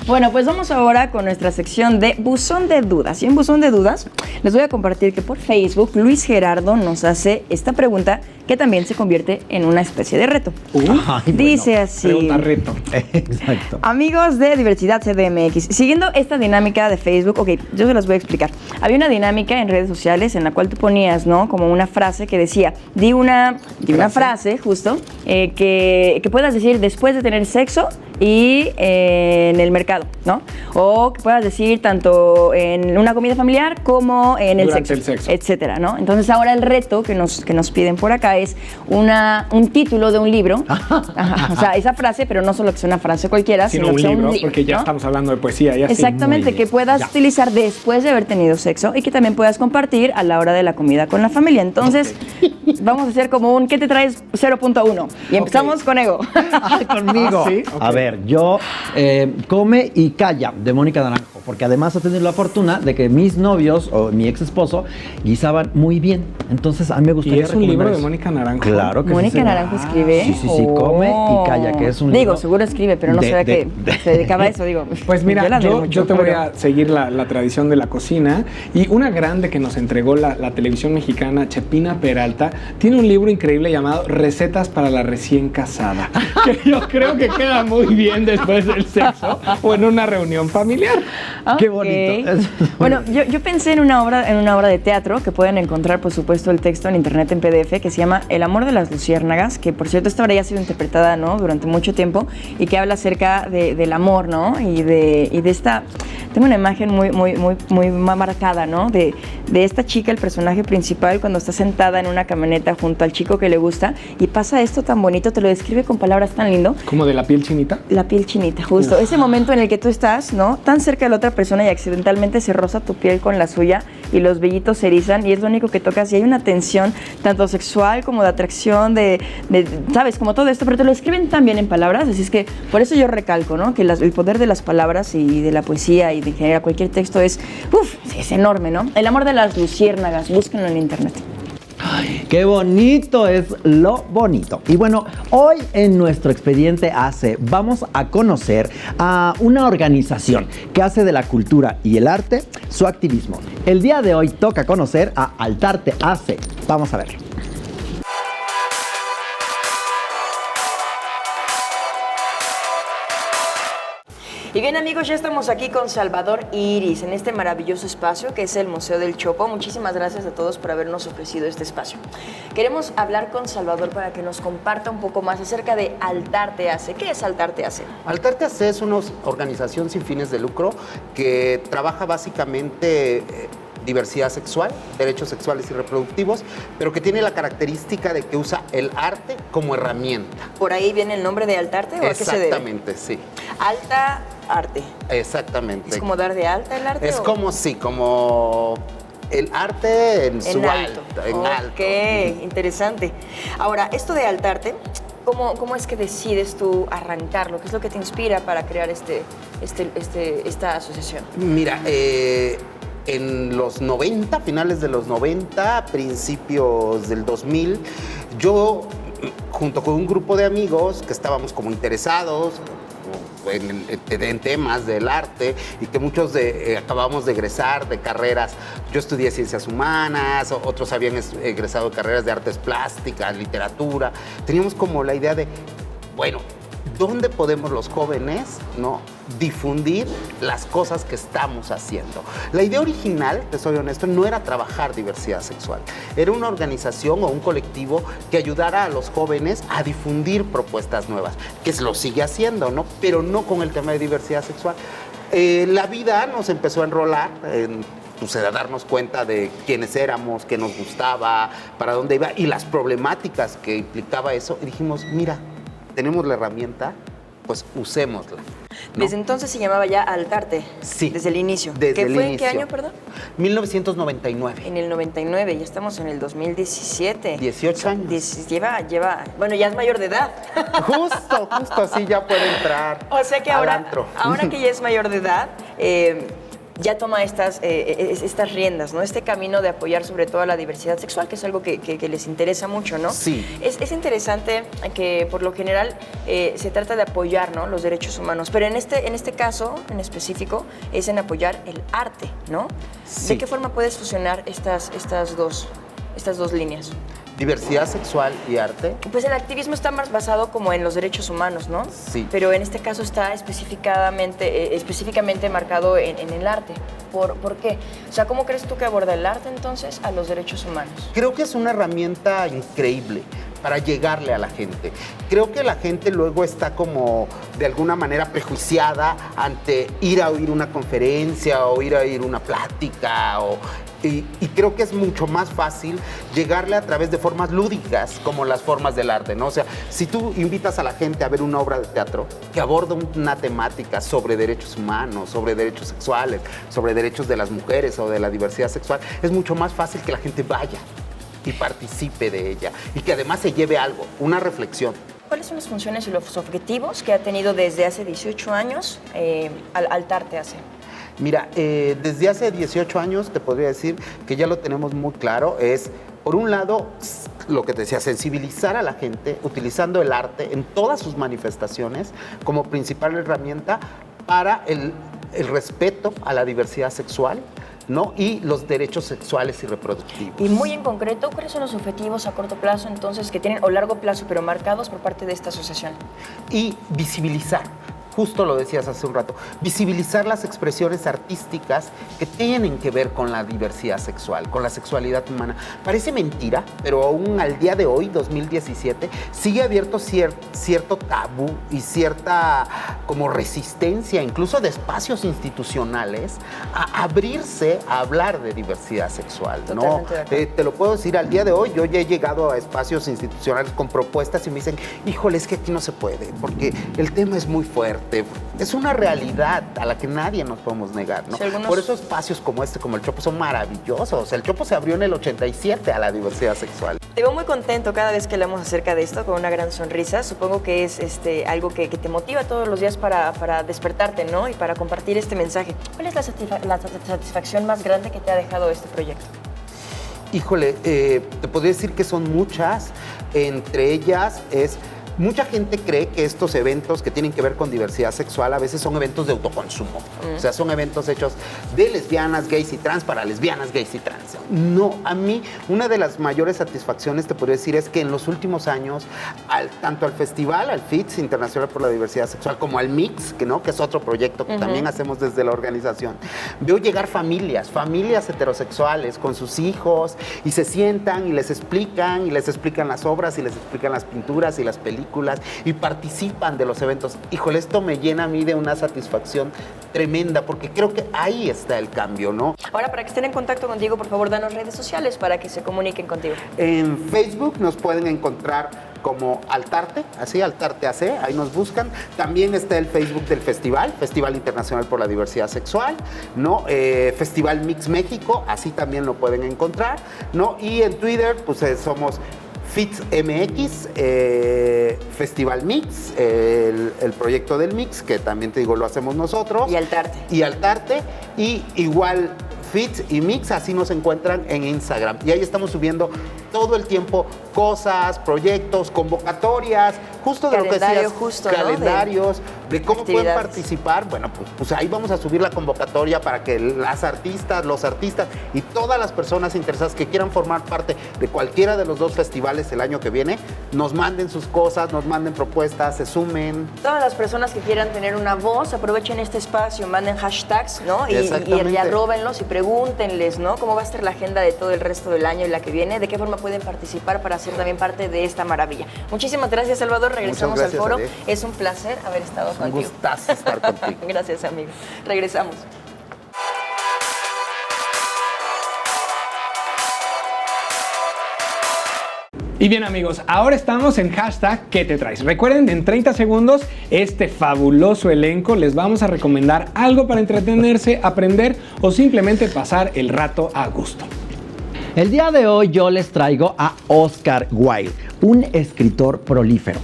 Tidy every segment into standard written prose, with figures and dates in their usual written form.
Bueno, pues vamos ahora con nuestra sección de Buzón de Dudas. Y en Buzón de Dudas les voy a compartir que por Facebook Luis Gerardo nos hace esta pregunta que también se convierte en una especie de reto. Dice así. Pregunta reto. Exacto. Amigos de Diversidad CDMX, siguiendo esta dinámica de Facebook, ok, yo se las voy a explicar. Había una dinámica en redes sociales en la cual tú ponías, ¿no? Como una frase que decía, di una frase, justo, que puedas decir después de tener sexo y en el mercado, ¿no? O que puedas decir tanto en una comida familiar como en el sexo, etcétera, ¿no? Entonces ahora el reto que nos piden por acá es un título de un libro. Ajá, o sea, esa frase, pero no solo que sea una frase cualquiera, sino un que sea libro, un libro, porque ya ¿no? estamos hablando de poesía. Ya Exactamente, que puedas utilizar después de haber tenido sexo y que también puedas compartir a la hora de la comida con la familia. Entonces, vamos a hacer como un ¿qué te traes 0.1? Y empezamos con Ego. Conmigo. ¿Sí? A ver, yo Come y Calla, de Mónica Naranjo, porque además he tenido la fortuna de que mis novios o mi ex esposo guisaban muy bien. Entonces, a mí me gustaría ¿Y es un libro de eso. Mónica Naranjo? Claro que Mónica sí. Naranjo escribe. Sí, Come y Calla, que es un libro. Digo, seguro escribe, pero no sabía que se dedicaba a eso, digo. Pues mira, admiro yo mucho, te voy a seguir la tradición de la cocina, y una grande que nos entregó la televisión mexicana, Chepina Peralta, tiene un libro increíble llamado Recetas para la recién casada, que yo creo que queda muy bien después del sexo o en una reunión familiar. Qué bonito. Bueno, yo pensé en una obra de teatro que pueden encontrar, por supuesto, el texto en internet en PDF, que se llama El amor de las luciérnagas, que por cierto esta obra ya ha sido interpretada, ¿no?, durante mucho tiempo, y que habla acerca del amor, ¿no? Y de esta. Tengo una imagen muy marcada, ¿no? De esta chica, el personaje principal, cuando está sentada en una camioneta junto al chico que le gusta y pasa esto tan bonito, te lo describe con palabras tan lindo. ¿Como de la piel chinita? La piel chinita, justo. Ese momento en el que tú estás, ¿no?, tan cerca de la otra persona y accidentalmente se roza tu piel con la suya y los vellitos se erizan y es lo único que tocas y hay una tensión tanto sexual como de atracción, ¿sabes? Como todo esto, pero te lo escriben tan bien en palabras, así es que por eso yo recalco, ¿no?, que el poder de las palabras y de la poesía y de generar cualquier texto es enorme, ¿no? El amor de las luciérnagas, búsquenlo en internet. Ay, qué bonito es lo bonito. Y bueno, hoy en nuestro Expediente AC vamos a conocer a una organización que hace de la cultura y el arte su activismo. El día de hoy toca conocer a Altarte AC. Vamos a ver. Y bien, amigos, ya estamos aquí con Salvador Iris en este maravilloso espacio que es el Museo del Chopo. Muchísimas gracias a todos por habernos ofrecido este espacio. Queremos hablar con Salvador para que nos comparta un poco más acerca de Altarte AC. ¿Qué es Altarte AC? Altarte AC es una organización sin fines de lucro que trabaja básicamente diversidad sexual, derechos sexuales y reproductivos, pero que tiene la característica de que usa el arte como herramienta. ¿Por ahí viene el nombre de Altarte o a qué se debe? Exactamente, sí. Alta arte. Exactamente. ¿Es como dar de alta el arte? Es como, sí, como el arte en su alto. En alto. Ok, interesante. Ahora, esto de Altarte, ¿cómo es que decides tú arrancarlo? ¿Qué es lo que te inspira para crear esta asociación? Mira, en los 90, finales de los 90, principios del 2000, yo, junto con un grupo de amigos que estábamos como interesados en temas del arte y que muchos acabamos de egresar de carreras. Yo estudié ciencias humanas, otros habían egresado de carreras de artes plásticas, literatura. Teníamos como la idea de, bueno, ¿dónde podemos los jóvenes, ¿no?, difundir las cosas que estamos haciendo? La idea original, te soy honesto, no era trabajar diversidad sexual. Era una organización o un colectivo que ayudara a los jóvenes a difundir propuestas nuevas, que lo sigue haciendo, ¿no?, pero no con el tema de diversidad sexual. La vida nos empezó a enrolar a darnos cuenta de quiénes éramos, qué nos gustaba, para dónde iba y las problemáticas que implicaba eso. Y dijimos, mira, tenemos la herramienta, pues usémosla, ¿no? Desde entonces se llamaba ya Altarte. Sí. Desde el inicio. Desde el ¿Fue inicio. en qué año, perdón? 1999. En el 99, ya estamos en el 2017. 18 años. Lleva, bueno, ya es mayor de edad. Justo, sí, ya puede entrar O sea que al ahora antro. que ya es mayor de edad, ya toma estas riendas, ¿no? Este camino de apoyar sobre todo a la diversidad sexual, que es algo que les interesa mucho, ¿no? Sí. Es interesante que por lo general se trata de apoyar, ¿no?, los derechos humanos, pero en este caso en específico es en apoyar el arte, ¿no? Sí. ¿De qué forma puedes fusionar estas dos líneas? Diversidad sexual y arte. Pues el activismo está más basado como en los derechos humanos, ¿no? Sí. Pero en este caso está específicamente marcado en el arte. ¿Por qué? O sea, ¿cómo crees tú que aborda el arte entonces a los derechos humanos? Creo que es una herramienta increíble para llegarle a la gente. Creo que la gente luego está como de alguna manera prejuiciada ante ir a oír una conferencia o ir a oír una plática y creo que es mucho más fácil llegarle a través de formas lúdicas como las formas del arte, ¿no? O sea, si tú invitas a la gente a ver una obra de teatro que aborda una temática sobre derechos humanos, sobre derechos sexuales, sobre derechos de las mujeres o de la diversidad sexual, es mucho más fácil que la gente vaya y participe de ella y que además se lleve algo, una reflexión. ¿Cuáles son las funciones y los objetivos que ha tenido desde hace 18 años Altarte AC? Mira, desde hace 18 años te podría decir que ya lo tenemos muy claro. Es, por un lado, lo que te decía, sensibilizar a la gente utilizando el arte en todas sus manifestaciones como principal herramienta para el respeto a la diversidad sexual, ¿no? Y los derechos sexuales y reproductivos. Y muy en concreto, ¿cuáles son los objetivos a corto plazo entonces que tienen, o largo plazo, pero marcados por parte de esta asociación? Y visibilizar. Justo lo decías hace un rato, visibilizar las expresiones artísticas que tienen que ver con la diversidad sexual, con la sexualidad humana. Parece mentira, pero aún al día de hoy, 2017, sigue abierto cierto tabú y cierta como resistencia, incluso de espacios institucionales, a abrirse a hablar de diversidad sexual, ¿no? Te lo puedo decir, al día de hoy yo ya he llegado a espacios institucionales con propuestas y me dicen, híjole, es que aquí no se puede, porque el tema es muy fuerte. Es una realidad a la que nadie nos podemos negar, ¿no? Sí, Por eso espacios como este, como el Chopo, son maravillosos. El Chopo se abrió en el 87 a la diversidad sexual. Te veo muy contento cada vez que hablamos acerca de esto, con una gran sonrisa. Supongo que es algo que te motiva todos los días para despertarte, ¿no? Y para compartir este mensaje. ¿Cuál es la satisfacción más grande que te ha dejado este proyecto? Híjole, te podría decir que son muchas. Entre ellas es... Mucha gente cree que estos eventos que tienen que ver con diversidad sexual a veces son eventos de autoconsumo. O sea, son eventos hechos de lesbianas, gays y trans para lesbianas, gays y trans. No, a mí una de las mayores satisfacciones, te podría decir, es que en los últimos años, tanto al festival, al FITS Internacional por la Diversidad Sexual, como al MIX, que es otro proyecto que también hacemos desde la organización, veo llegar familias heterosexuales con sus hijos y se sientan y les explican las obras y les explican las pinturas y las películas y participan de los eventos. Híjole, esto me llena a mí de una satisfacción tremenda, porque creo que ahí está el cambio, ¿no? Ahora, para que estén en contacto contigo, por favor, danos redes sociales para que se comuniquen contigo. En Facebook nos pueden encontrar como Altarte, así, Altarte AC, ahí nos buscan. También está el Facebook del festival, Festival Internacional por la Diversidad Sexual, ¿no? Festival Mix México, así también lo pueden encontrar, ¿no? Y en Twitter, pues somos FITSMX, Festival Mix, el proyecto del Mix, que también te digo, lo hacemos nosotros. Y Altarte. Y Altarte, y igual Fits y Mix, así nos encuentran en Instagram. Y ahí estamos subiendo todo el tiempo cosas, proyectos, convocatorias, justo de lo que decías, justo, calendarios, ¿no? de cómo pueden actividades. participar. Bueno, pues ahí vamos a subir la convocatoria para que las artistas, los artistas y todas las personas interesadas que quieran formar parte de cualquiera de los dos festivales el año que viene, nos manden sus cosas, nos manden propuestas, se sumen. Todas las personas que quieran tener una voz, aprovechen este espacio, manden hashtags, ¿no? Y arróbenlos y pregúntenles, ¿no? ¿Cómo va a estar la agenda de todo el resto del año y la que viene? ¿De qué forma pueden participar para ser también parte de esta maravilla? Muchísimas gracias, Salvador. Regresamos al foro. Es un placer haber estado contigo. Un gustazo estar contigo. Gracias, amigo. Regresamos. Y bien, amigos, ahora estamos en hashtag ¿Qué te traes? Recuerden, en 30 segundos, este fabuloso elenco les vamos a recomendar algo para entretenerse, aprender o simplemente pasar el rato a gusto. El día de hoy yo les traigo a Oscar Wilde, un escritor prolífero,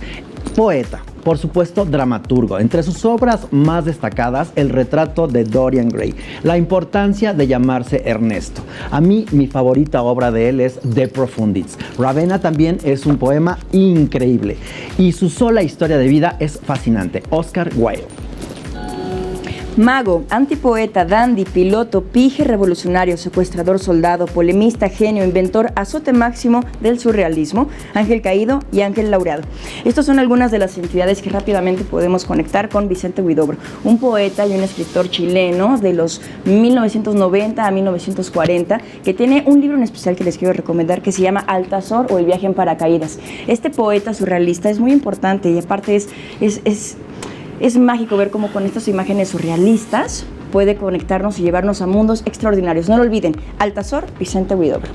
poeta, por supuesto, dramaturgo. Entre sus obras más destacadas, el retrato de Dorian Gray, la importancia de llamarse Ernesto. A mí, mi favorita obra de él es De Profundis. Ravenna también es un poema increíble y su sola historia de vida es fascinante. Oscar Wilde. Mago, antipoeta, dandy, piloto, pije revolucionario, secuestrador, soldado, polemista, genio, inventor, azote máximo del surrealismo, ángel caído y ángel laureado. Estas son algunas de las entidades que rápidamente podemos conectar con Vicente Huidobro, un poeta y un escritor chileno de los 1990 a 1940, que tiene un libro en especial que les quiero recomendar que se llama Altazor o El viaje en paracaídas. Este poeta surrealista es muy importante y aparte es mágico ver cómo con estas imágenes surrealistas puede conectarnos y llevarnos a mundos extraordinarios. No lo olviden, Altazor, Vicente Huidobro.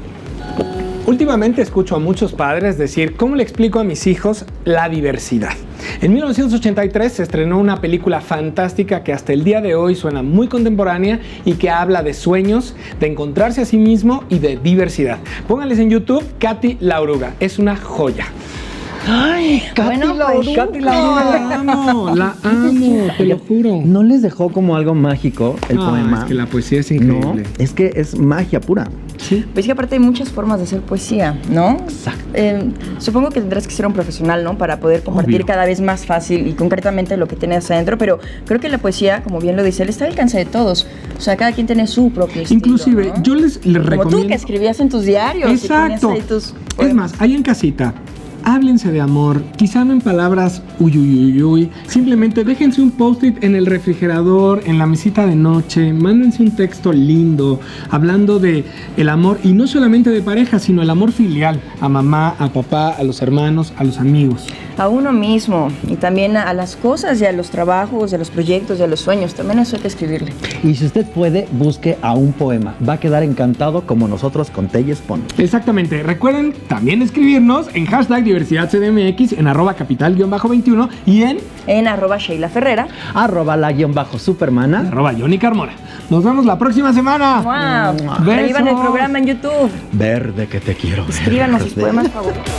Últimamente escucho a muchos padres decir, ¿cómo le explico a mis hijos la diversidad? En 1983 se estrenó una película fantástica que hasta el día de hoy suena muy contemporánea y que habla de sueños, de encontrarse a sí mismo y de diversidad. Pónganles en YouTube Katy la Oruga, es una joya. ¡Ay, Bueno, pues, Katy la amo, te lo juro. ¿No les dejó como algo mágico el poema? Es que la poesía es No, increíble. es que es magia pura. Sí. Pues que aparte hay muchas formas de hacer poesía, ¿no? Exacto. Supongo que tendrás que ser un profesional, ¿no? Para poder compartir Obvio. cada vez más fácil y concretamente lo que tienes adentro, pero creo que la poesía, como bien lo dice él, está al alcance de todos. O sea, cada quien tiene su propio estilo, Inclusive, ¿no? yo les recomiendo... Como tú que escribías en tus diarios. Exacto. Y ponías ahí tus Es más, ahí en casita, háblense de amor, quizá no en palabras uy, uy, uy, uy. Simplemente déjense un post-it en el refrigerador, en la mesita de noche, mándense un texto lindo, hablando de el amor, y no solamente de pareja, sino el amor filial, a mamá, a papá, a los hermanos, a los amigos. a uno mismo y también a las cosas y a los trabajos, y a los proyectos y a los sueños. También eso hay que escribirle. Y si usted puede, busque a un poema. Va a quedar encantado como nosotros con Telles Pon. Exactamente. Recuerden también escribirnos en hashtag Diversidad CDMX, en @capital_21 y en @Sheila Ferrera. @la_supermana. @Johnny Carmona. Nos vemos la próxima semana. ¡Wow! Besos. Revivan el programa en YouTube. Verde que te quiero. Escríbanos sus verde. poemas favoritos.